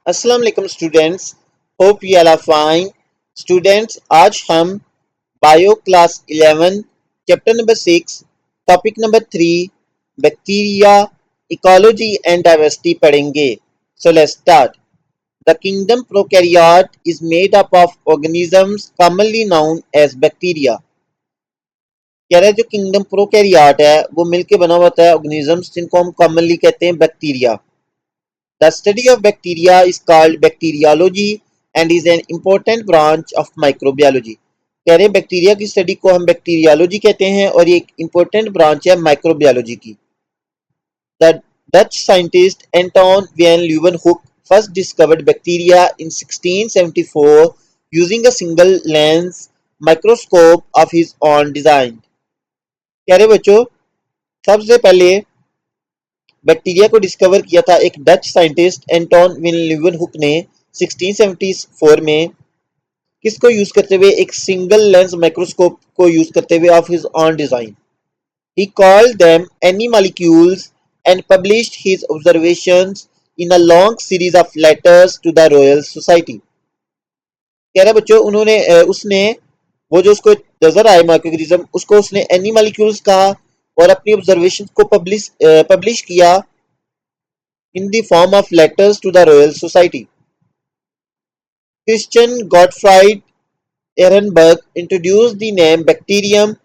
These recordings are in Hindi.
अस्सलाम वालेकुम students, hope you all are fine. Students, आज हम bio class 11 chapter number 6 topic number 3 bacteria ecology and diversity पढ़ेंगे। So let's start. The kingdom prokaryote is made up of organisms commonly known as bacteria. कह रहे हैं जो किंगडम प्रोकैरियोट है वो मिलकर बना हुआ होता है ऑर्गेनिजम्स जिनको हम कॉमनली कहते हैं bacteria. The study of bacteria is called bacteriology and is an important branch of microbiology. कह रहे हैं बैक्टीरिया की स्टडी को हम बैक्टीरियोलॉजी कहते हैं और ये एक इम्पोर्टेंट ब्रांच है माइक्रोबियोलॉजी की। The Dutch scientist Anton van Leeuwenhoek first discovered bacteria in 1674 using a single lens microscope of his own design. कह रहे बच्चों, सबसे पहले बैक्टीरिया को डिस्कवर किया था एक Dutch scientist Anton van Leeuwenhoek ने 1674 में। किसको यूज करते हुए? एक सिंगल लेंस माइक्रोस्कोप को यूज करते हुए of his own design. He called them any molecules and published his observations in a long series of letters to the Royal Society. कह रहा बच्चों, उसने वो जो उसको नजर आए माइक्रोऑर्गेनिज्म उसको उसने एनी मॉलिक्यूल्स कहा और अपनी ऑब्जर्वेशन को पब्लिश किया in the form of letters to the Royal Society. Christian Gottfried Ehrenberg introduced the name bacterium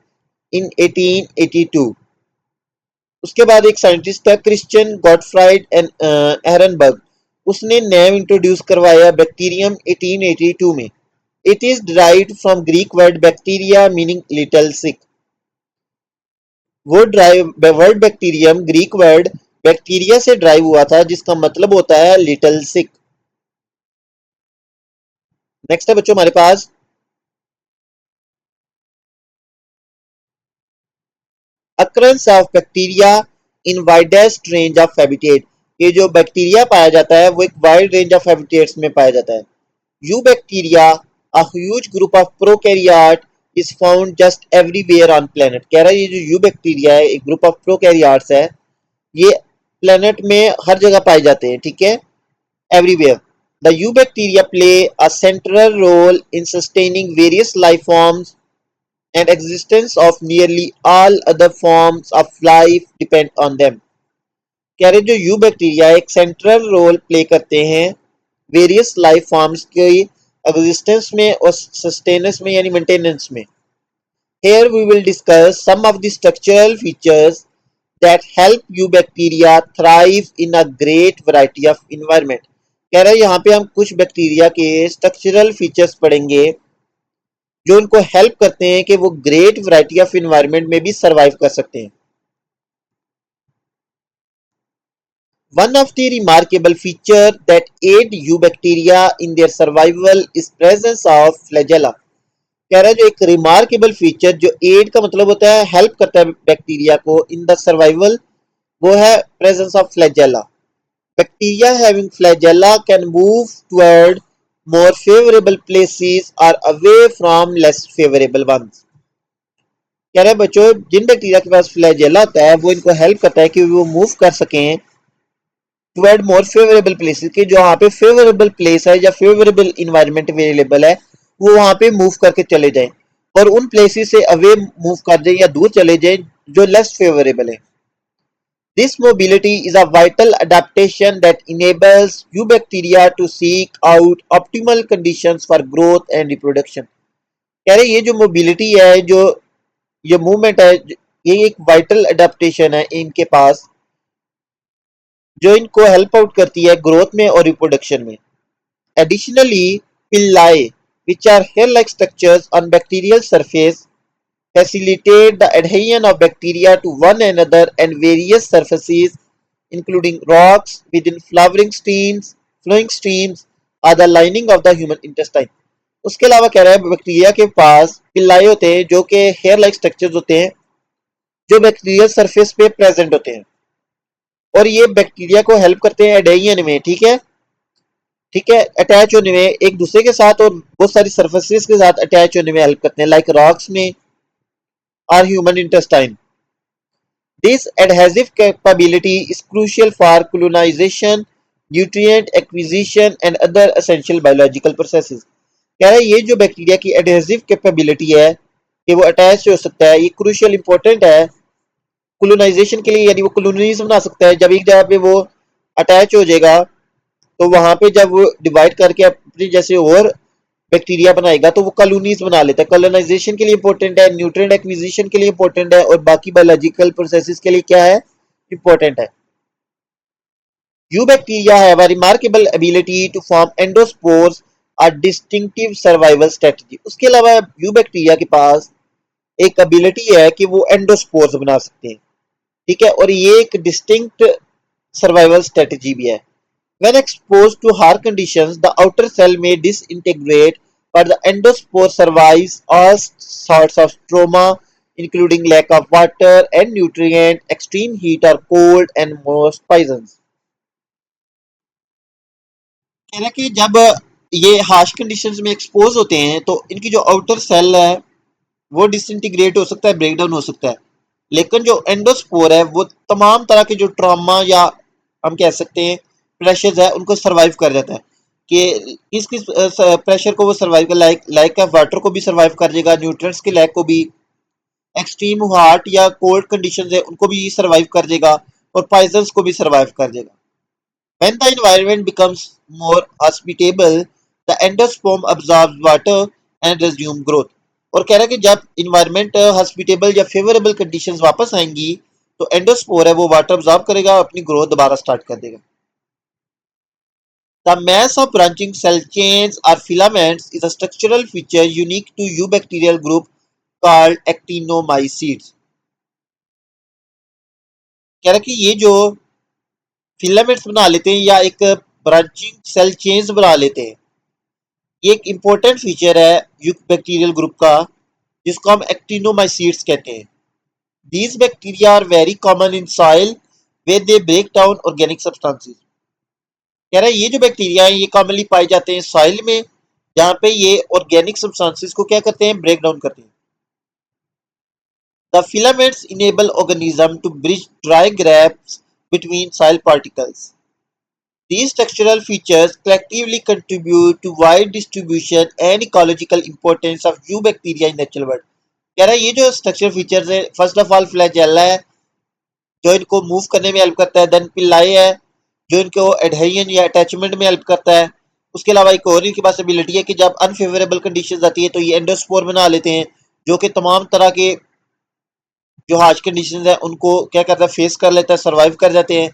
in 1882. उसके बाद एक साइंटिस्ट था क्रिश्चियन गॉटफ्राइड एहरनबर्ग, उसने नेम इंट्रोड्यूस करवाया बैक्टीरियम 1882 में। It is derived from Greek word bacteria meaning little stick. वो word bacterium Greek word bacteria से ड्राइव हुआ था जिसका मतलब होता है लिटिल सिक। नेक्स्ट है बच्चों हमारे पास occurrence of bacteria in widest range of habitat. ये जो बैक्टीरिया पाया जाता है वो एक वाइड रेंज ऑफ हैबिटेट्स में पाया जाता है। You bacteria a huge group of prokaryote is found just everywhere on planet. कह रहा है ये जो यू बैक्टीरिया है एक ग्रुप ऑफ प्रोकैरियोट्स है, ये प्लेनेट में हर जगह पाए जाते हैं, ठीक है, everywhere. The you bacteria play a central role in sustaining various life forms and existence of nearly all other forms of life depend on them। कह रहे जो यू बैक्टीरिया एक सेंट्रल रोल प्ले करते हैं वेरियस लाइफ फॉर्म्स की एग्जिस्टेंस में और सस्टेनेंस में यानी मेंटेनेंस में। Here we will discuss some of the structural features that help you bacteria thrive in a great variety of environment। कह रहे हैं यहाँ पे हम कुछ बैक्टीरिया के स्ट्रक्चरल फीचर्स पढ़ेंगे जो उनको हेल्प करते हैं कि वो ग्रेट वैरायटी ऑफ एनवायरनमेंट में भी सरवाइव कर सकते हैं। One of the remarkable feature that aid eubacteria in their survival is presence of flagella। कह रहा है जो एक रिमार्केबल फीचर जो एड का मतलब होता है हेल्प करता है बैक्टीरिया को इन द सर्वाइवल, वो है presence of flagella. Bacteria having flagella can move toward more favorable places or away from less favorable ones। कह रहे हैं बच्चों जिन बैक्टीरिया के पास फ्लैजेला होता है वो इनको हेल्प करता है कि वो मूव कर सकें टुवर्ड मोर फेवरेबल प्लेसेस के जो वहाँ पे फेवरेबल प्लेस है या फेवरेबल इन्वायरमेंट अवेलेबल है वो वहाँ पे मूव करके चले जाएं और उन प्लेसेस से अवे मूव कर जाएं या दूर चले जाएं जो लेस फेवरेबल है। This mobility is a vital adaptation that enables eubacteria to seek out optimal conditions for growth and reproduction। कह रहे ये जो मोबिलिटी है, जो ये मूवमेंट है, ये एक वाइटल अडेप्टेशन है इनके पास जो इनको हेल्प आउट करती है ग्रोथ में और रिप्रोडक्शन में। Additionally Pillai which are hair-like structures on bacterial surface facilitate the adhesion of bacteria to one another and various surfaces including rocks within flowing streams or the lining of the human intestine। उसके अलावा कह रहा है बैक्टीरिया के पास पिल्लाई होते हैं जो कि हेयर लाइक स्ट्रक्चर्स होते हैं जो बैक्टीरियल सरफेस पे प्रेजेंट होते हैं और ये बैक्टीरिया को हेल्प करते हैं एडेहियन में, ठीक है, अटैच होने में एक दूसरे के साथ और बहुत सारी सरफेसेस के साथ अटैच होने में हेल्प करते हैं लाइक रॉक्स में और human intestine. This adhesive capability is crucial for colonization nutrient acquisition and other essential biological processes. कह रहा है ये जो बैक्टीरिया की एडहेसिव कैपेबिलिटी है कि वो अटैच हो सकता है, ये क्रूशियल इंपॉर्टेंट है कोलोनाइजेशन के लिए, यानी वो कॉलोनीज बना सकता है। जब एक जगह पे वो अटैच हो जाएगा तो वहां पे जब वो डिवाइड करके अपनी जैसे और बैक्टीरिया बनाएगा तो वो कॉलोनीज बना लेता है। कॉलोनाइजेशन के लिए इंपॉर्टेंट है, न्यूट्रिएंट एक्विजिशन के लिए इंपॉर्टेंट है और बाकी बायोलॉजिकल प्रोसेसेस के लिए क्या है, इंपॉर्टेंट है। Eubacteria have a remarkable ability to form endospores, a distinctive survival strategy. उसके अलावा यूबैक्टीरिया के पास एक एबिलिटी है कि वो एंडोस्पोर्स बना सकते हैं, ठीक है, और ये एक डिस्टिंक्ट सर्वाइवल स्ट्रेटजी भी है। When exposed to harsh conditions, the outer cell may disintegrate, but the endospore survives all sorts of trauma, including lack of water and nutrient, extreme heat or cold, and most poisons. कह रहा है कि जब ये हार्श कंडीशंस में एक्सपोज होते हैं तो इनकी जो आउटर सेल है वो डिसइंटीग्रेट हो सकता है, ब्रेक डाउन हो सकता है, लेकिन जो एंडोस्पोर है वो तमाम तरह के जो ट्रॉमा या हम कह सकते हैं प्रेशर्स है उनको सर्वाइव कर जाता है। कि किस किस प्रेशर को वो सर्वाइव कर, लाइक ऑफ वाटर को भी सर्वाइव कर जाएगा, न्यूट्रिएंट्स के लैक को भी, एक्सट्रीम हार्ट या कोल्ड कंडीशंस है उनको भी सर्वाइव कर जाएगा और पॉइजन्स को भी सर्वाइव कर जाएगा। When the environment becomes more hospitable, the endosperm absorbs water and resume growth. और कह रहा है कि जब इन्वायरमेंट हॉस्पिटेबल या फेवरेबल कंडीशंस वापस आएंगी तो एंडोस्पोर है वो वाटर अब्जॉर्ब करेगा और अपनी ग्रोथ दोबारा स्टार्ट कर देगा। The mass of branching cell chains or filaments is a structural feature unique to eubacterial group called actinomycetes. कह रहा है कि ये जो फिलामेंट्स बना लेते हैं या एक ब्रांचिंग सेल चेन्स बना लेते हैं, ये एक इम्पोर्टेंट फीचर है यूबैक्टीरियल ग्रुप का जिसको हम एक्टिनोमाइसीट्स कहते हैं। These bacteria are very common in soil where they break down organic substances. कह रहा है ये जो बैक्टीरिया है ये कॉमनली पाए जाते हैं सॉइल में जहाँ पे ये ऑर्गेनिक सब्सटेंसेस को क्या करते हैं, ब्रेक डाउन करते हैं। The filaments enable organism to bridge dry gaps between soil particles. These structural features collectively contribute to wide distribution and ecological importance of eubacteria in natural world. कह रहा है ये जो स्ट्रक्चरल फीचर्स है, फर्स्ट ऑफ ऑल फ्लैजेला है जो इनको मूव करने में हेल्प करता है, देन पिल्लाई है जो इनको एडहेरियन या अटैचमेंट में हेल्प करता है। उसके अलावा एक और इनके पास एबिलिटी है कि जब अनफेवरेबल कंडीशंस आती है तो ये एंडोस्पोर बना लेते हैं जो कि तमाम तरह के जो हार्श कंडीशंस है उनको क्या करता है, फेस कर लेता है, सर्वाइव कर जाते हैं,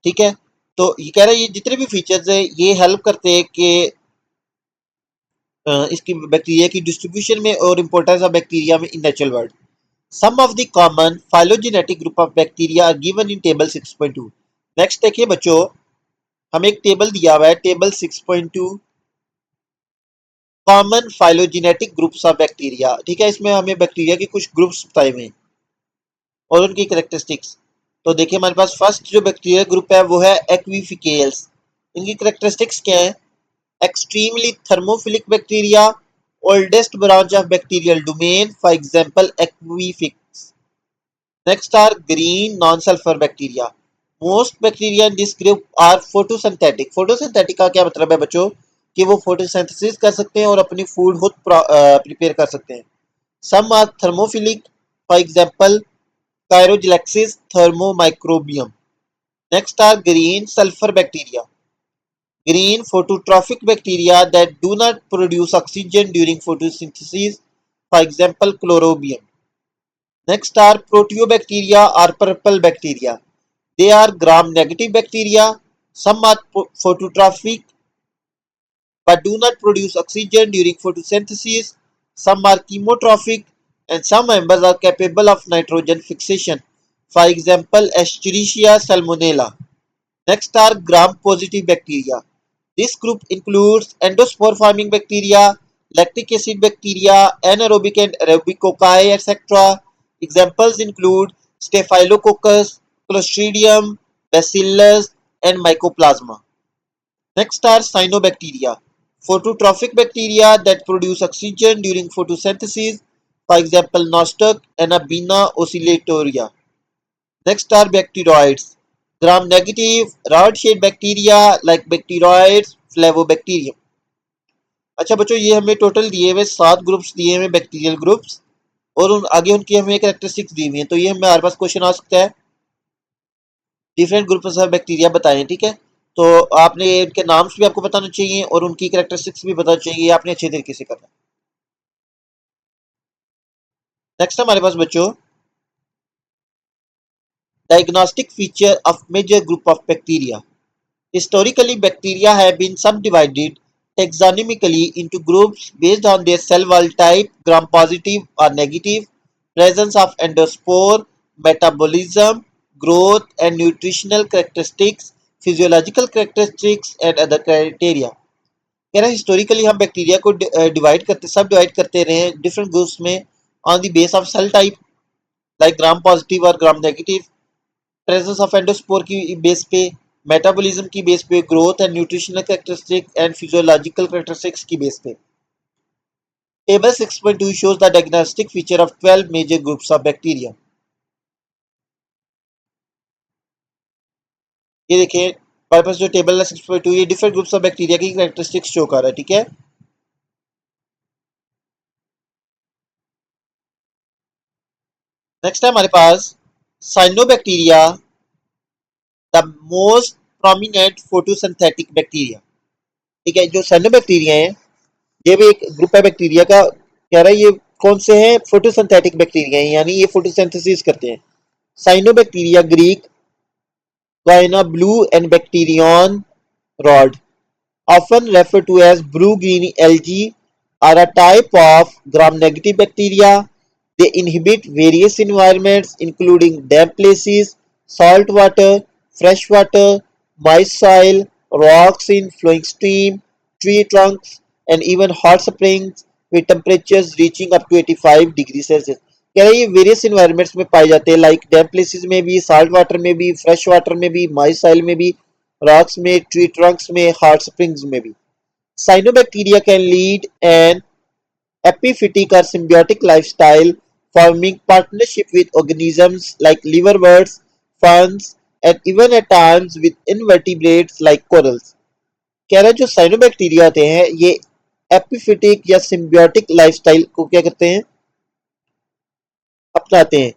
ठीक है। तो ये कह रहा है ये जितने भी फीचर्स है ये हेल्प करते हैं कि इसकी बैक्टीरिया की डिस्ट्रीब्यूशन में और इम्पोर्टेंस ऑफ बैक्टीरिया में in natural world. Some of the common phylogenetic group of bacteria are given in table 6.2। Next देखिए बच्चों, हमें एक टेबल दिया हुआ है table 6.2, common phylogenetic groups of bacteria, ठीक है। इसमें हमें बैक्टीरिया के कुछ ग्रुप्स बताए हुए हैं और उनकी करेक्टरिस्टिक्स। तो देखिए हमारे पास फर्स्ट जो बैक्टीरिया ग्रुप है वो है एक्वीफिकेल्स। इनकी करेक्टरिस्टिक्स क्या है? extremely thermophilic bacteria, oldest branch of bacterial domain, for example aquifix. Next are green non-sulfur bacteria. Most bacteria in this group are photosynthetic. photosynthetic का क्या मतलब है बच्चों कि वो photosynthesis कर सकते हैं और अपनी फूड खुद प्रिपेयर कर सकते हैं। Some are thermophilic, for example Chirogalaxis thermomicrobium. Next are green sulfur bacteria. Green phototrophic bacteria that do not produce oxygen during photosynthesis, for example chlorobium. Next are proteobacteria or purple bacteria. They are gram-negative bacteria. Some are phototrophic but do not produce oxygen during photosynthesis. Some are chemotrophic and some members are capable of nitrogen fixation. For example, Escherichia salmonella. Next are gram-positive bacteria. This group includes endospore forming bacteria, lactic acid bacteria, anaerobic and aerobic cocci, etc. Examples include Staphylococcus, Clostridium, Bacillus, and Mycoplasma. Next are cyanobacteria, phototrophic bacteria that produce oxygen during photosynthesis, for example Nostoc and Abina oscillatoria. Next are bacteroids. gram negative rod shaped bacteria like bacteroids, फ्लेवोबैक्टीरियम। अच्छा बच्चों, ये हमें टोटल दिए हुए 7 ग्रुप्स दिए हुए बैक्टीरियल ग्रुप्स, और उन आगे उनकी हमें कैरेक्टरिस्टिक्स दी हुई है। तो ये हमारे पास क्वेश्चन आ सकता है, डिफरेंट ग्रुप्स ऑफ बैक्टीरिया बताएं। ठीक है, तो आपने इनके नाम्स भी आपको बताना चाहिए और उनकी कैरेक्टरिस्टिक्स भी बताना चाहिए, आपने अच्छे तरीके से करना। नेक्स्ट हमारे पास बच्चों, diagnostic feature of major group of bacteria. Historically, bacteria have been subdivided taxonomically into groups based on their cell wall type, gram-positive or negative, presence of endospore, metabolism, growth and nutritional characteristics, physiological characteristics and other criteria। कह रहा है हिस्टोरिकली हम बैक्टीरिया को डिवाइड करते सब डिवाइड करते रहे हैं डिफरेंट ग्रुप्स में on the base of cell type like gram positive और gram negative, presence of endospore की बेस पे, मेटाबॉलिज्म की बेस पे, growth and nutritional characteristic and physiological characteristics की बेस पे। Table 6.2 shows the diagnostic feature of 12 major groups of bacteria। ये देखिए हमारे पास जो टेबल है 6.2, ये डिफरेंट ग्रुप्स ऑफ बैक्टीरिया की कैरेक्टरिस्टिक्स शो कर रहा है। ठीक है, नेक्स्ट है हमारे पास cyanobacteria, the most prominent photosynthetic bacteria. ठीक है, जो साइनोबैक्टीरिया है ये भी एक ग्रुप है बैक्टीरिया का। कह रहा है ये कौन से हैं, फोटोसिंथेटिक बैक्टीरिया हैं, यानी ये फोटोसिंथेसिस करते हैं। साइनोबैक्टीरिया ग्रीक गायना blue and Bactrian rod, often referred to as blue-green algae, are a type of gram-negative bacteria. They inhabit various environments including damp places, salt water, fresh water, moist soil, rocks in flowing stream, tree trunks, and even hot springs with temperatures reaching up to 85 degree Celsius. कह रहे हैं ये वेरियस इन्वायरमेंट्स में पाए जाते हैं, लाइक डैम्प प्लेसेस में भी, साल्ट वाटर में भी, फ्रेश वाटर में भी, मॉइस्ट सॉइल में भी, rocks में, tree trunks में, hot springs में भी। Cyanobacteria can lead an epiphytic or symbiotic lifestyle, forming partnership with organisms like liverworts, ferns, and even at times with invertebrates like corals। कह रहा है जो साइनोबैक्टीरिया होते हैं ये एपिफिटिक या सिम्बियोटिक लाइफस्टाइल को क्या करते हैं, अपनाते हैं,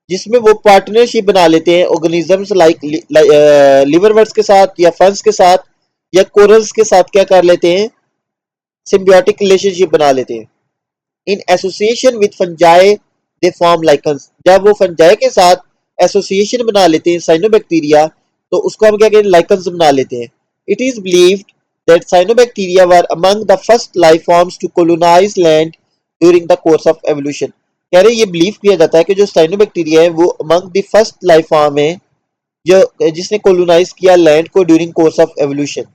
जिसमें वो पार्टनरशिप बना लेते हैं ऑर्गेनिजम्स लाइक लिवरवर्ट्स के साथ या फंस के साथ या कोरल्स के साथ, क्या कर लेते हैं, सिम्बियोटिक रिलेशनशिप बना लेते हैं। In association with fungi they form lichens. जब वो फंजाई के साथ एसोसिएशन बना लेते हैं साइनोबैक्टीरिया, तो उसको हम क्या कहते हैं, लाइकन्स बना लेते हैं। It is believed that cyanobacteria were among the first life forms to colonise land during the course of evolution. कह रहे ये बिलीव किया जाता है कि जो साइनोबैक्टीरिया है वो among the first life form है जो जिसने कोलोनाइज किया लैंड को during course of evolution.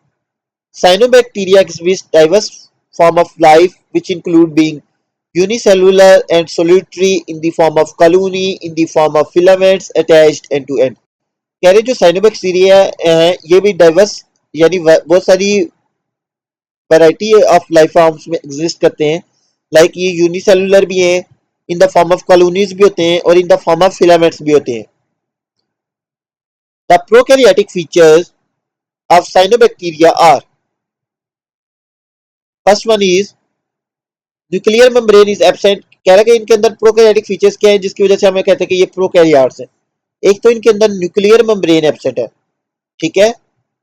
Cyanobacteria exhibit diverse form of life which include being unicellular and solitary in the form of colony in the form of filaments attached end to end। कह रहे जो साइनोबैक्टीरिया हैं ये भी डाइवर्स यानी बहुत सारी वैरायटी ऑफ लाइफ फॉर्म्स में एग्जिस्ट करते हैं, लाइक ये यूनिसेलुलर भी हैं, in the form of colonies भी होते हैं और in the form of filaments भी होते हैं। The prokaryotic features of cyanobacteria are, first one is nuclear membrane is absent. कह रहा है कि इनके अंदर प्रोकैरियोटिक फीचर्स क्या है जिसकी वजह से हमें कहते हैं कि ये प्रोकैरियोट्स है। एक तो इनके अंदर न्यूक्लियर मेम्ब्रेन एब्सेंट है। ठीक है,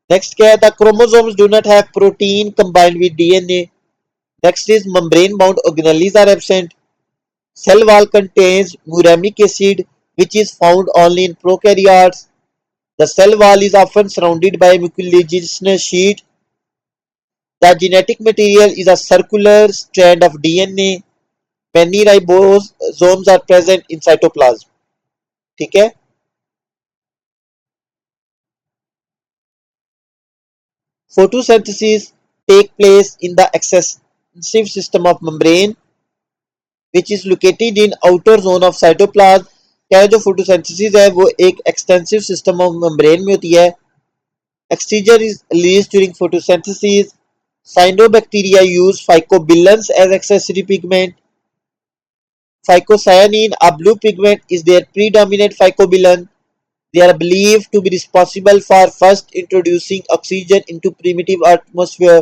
नेक्स्ट क्या है, the chromosomes do not have protein combined with DNA. Next is membrane bound organelles are absent. Cell wall contains muramic acid which is found only in prokaryotes. The cell wall is often surrounded by a mucilaginous sheet. The genetic material is a circular strand of DNA. Many ribosomes are present in cytoplasm। ठीक है, photosynthesis take place in the extensive system of membrane which is located in outer zone of cytoplasm। क्या है जो फोटोसिंथेसिस है वो एक एक्सटेंसिव सिस्टम ऑफ मेम्ब्रेन में होती है। Excision is released during photosynthesis। Cyanobacteria use phycobilins as accessory pigment। Phycocyanin, a blue pigment, is their predominant phycobilan। They are believed to be responsible for first introducing oxygen into primitive atmosphere.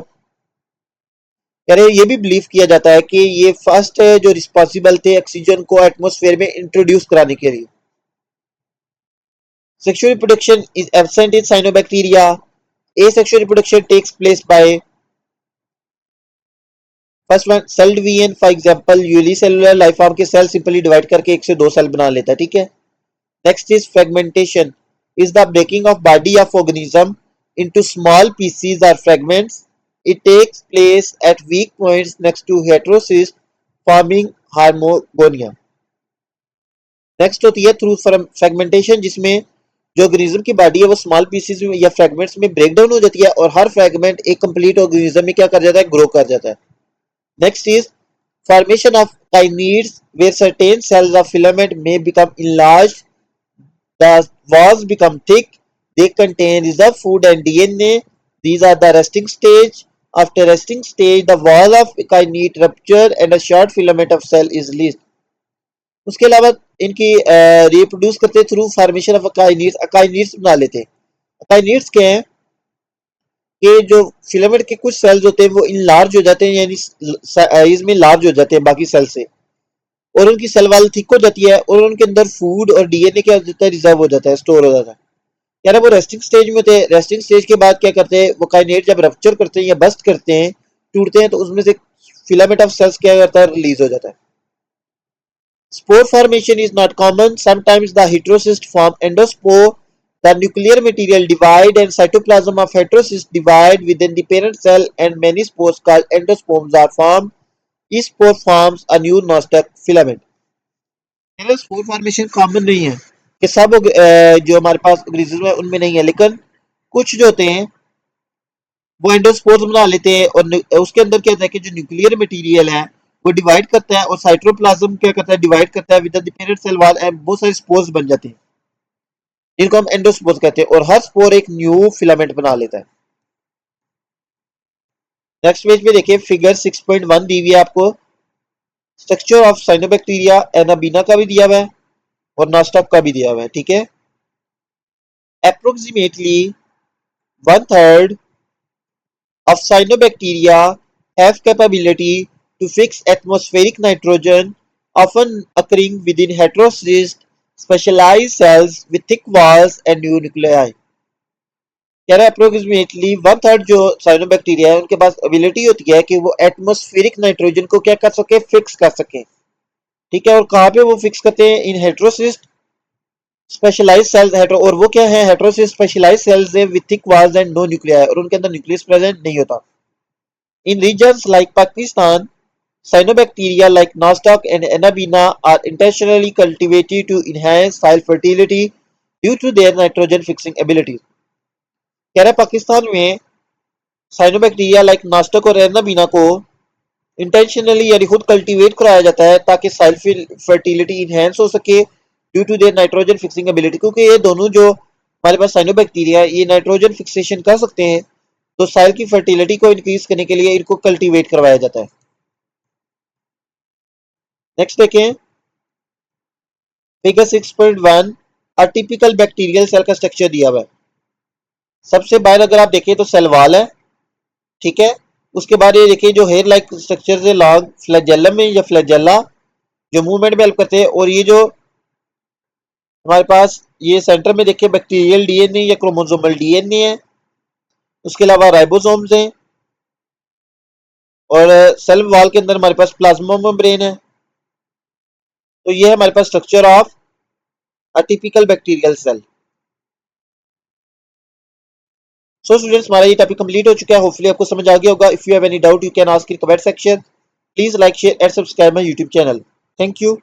कह रहे ये भी बिलीव किया जाता है कि ये फर्स्ट है जो रिस्पॉन्सिबल थे ऑक्सीजन को एटमॉस्फेयर में इंट्रोड्यूस कराने के लिए. Sexual reproduction is absent in cyanobacteria. Asexual reproduction takes place by first one cell division. For example unicellular life form के सेल सिंपली डिवाइड करके एक से दो सेल बना लेता है. ठीक है. Next is fragmentation is the breaking of body of organism into small pieces or fragments. It takes place at weak points next to heterocyst forming harmogonia. Next होती है थ्रू फ्रेगमेंटेशन जिसमें जो ऑर्गेनिज्म की बॉडी है वो स्मॉल पीसेस में या फ्रेगमेंट्स में ब्रेक डाउन हो जाती है और हर फ्रेगमेंट एक कंप्लीट ऑर्गेनिज्म में क्या कर जाता है, ग्रो कर जाता है. Next is formation of kinetids where certain cells of filament may become enlarged, the walls become thick, they contain reserved food and DNA. These are the resting stage. After resting stage, the wall of kinete rupture and a short filament of cell is released. उसके अलावा इनकी रिप्रोड्यूस करते थ्रू फॉर्मेशन ऑफ अकाइनीड्स. अकाइनीड्स बना लेते हैं. अकाइनीड्स क्या है कि जो फिलामेंट के कुछ सेल्स होते हैं वो इनलार्ज हो जाते हैं यानी साइज में लार्ज हो जाते हैं बाकी सेल से और उनकी सेल वाल थिक हो जाती है और उनके अंदर फूड और डीएनए क्या हो जाता है, रिजर्व हो जाता है, स्टोर हो जाता है. यार वो रेस्टिंग स्टेज में होते हैं. रेस्टिंग स्टेज के बाद क्या करते हैं वो काइनेट जब रप्चर करते हैं या बस्ट करते हैं, टूटते हैं, तो उसमें से फिलामेंट ऑफ सेल्स क्या करता है, रिलीज हो जाता है. Spore formation is not common. Sometimes the heterocyst form endospore. The nuclear material divide and cytoplasm of heterocyst divide within the parent cell and many spores called endosperms are formed. Each spore forms a new nostoc filament. Spore formation common नहीं है कि सब जो हमारे पास ऑर्गेनिज्म है उनमें नहीं है, लेकिन कुछ जो होते हैं वो एंडोस्पोर्स बना लेते हैं और उसके अंदर क्या होता है कि जो न्यूक्लियर मटेरियल है वो डिवाइड करता है और साइटोप्लाज्म क्या करता है, डिवाइड करता है with the parent cell wall and बहुत सारे स्पोर्स बन जाते हैं जिनको हम एंडोस्पोर्स कहते हैं और हर स्पोर एक न्यू फिलामेंट बना लेता है. नेक्स्ट पेज पे देखिए फिगर 6.1 दी हुई है आपको. स्ट्रक्चर ऑफ साइनोबैक्टीरिया एनाबीना का भी दिया हुआ है और नॉस्टॉक का भी दिया हुआ है. ठीक है. Approximately 1/3 of cyanobacteria have capability to fix atmospheric nitrogen, often occurring within heterocyst specialized cells with thick walls and new nuclei. कह रहा है अप्रोक्सीमेटली 1/3 जो साइनोबैक्टीरिया है उनके पास एबिलिटी होती है कि वो एटमॉस्फेरिक नाइट्रोजन को क्या कर सके, फिक्स कर सके. ठीक है. और कहाँ पे वो फिक्स करते हैं, in heterocyst specialised cells. Hetero और वो क्या है, हेटेरोसिस्ट स्पेशलाइज्ड सेल्स है with thick walls and no nuclei और उनके अंदर न्यूक्लियस प्रेजेंट नहीं होता. In regions like Pakistan, cyanobacteria like nostoc and anabina are intentionally cultivated to enhance soil fertility due to their nitrogen fixing abilities. कह रहा है पाकिस्तान में साइनोबैक्टीरिया लाइक नास्टक और एनाबीना को इंटेंशनली यानी खुद कल्टीवेट कराया जाता है ताकि सॉइल फर्टिलिटी इनहेंस हो सके due to their nitrogen fixing ability. क्योंकि ये दोनों जो हमारे पास साइनोबैक्टीरिया ये नाइट्रोजन फिक्सेशन कर सकते हैं तो सॉइल की फर्टिलिटी को इंक्रीज करने के लिए इनको कल्टीवेट करवाया जाता है. नेक्स्ट देखें फिगर 6.1 अटिपिकल बैक्टीरियल सेल का स्ट्रक्चर दिया हुआ है. सबसे बाहर अगर आप देखें तो सेल वॉल है. ठीक है. उसके बाद ये देखिए जो हेयर लाइक स्ट्रक्चर है लॉन्ग फ्लैजेलम में या फ्लैजेला जो मूवमेंट में हेल्प करते हैं और ये जो हमारे पास ये सेंटर में देखिए बैक्टीरियल डीएनए या क्रोमोसोमल डीएनए है. उसके अलावा राइबोसोम्स हैं और सेल वॉल के अंदर हमारे पास प्लाज्मा मेम्ब्रेन है. तो ये है हमारे पास structure of atypical bacterial cell. So students हमारा ये टॉपिक कंप्लीट हो चुका है. होपफुली आपको समझ आ गया होगा. If you have any doubt you can ask in comment section. Please like share and subscribe my YouTube channel. Thank you.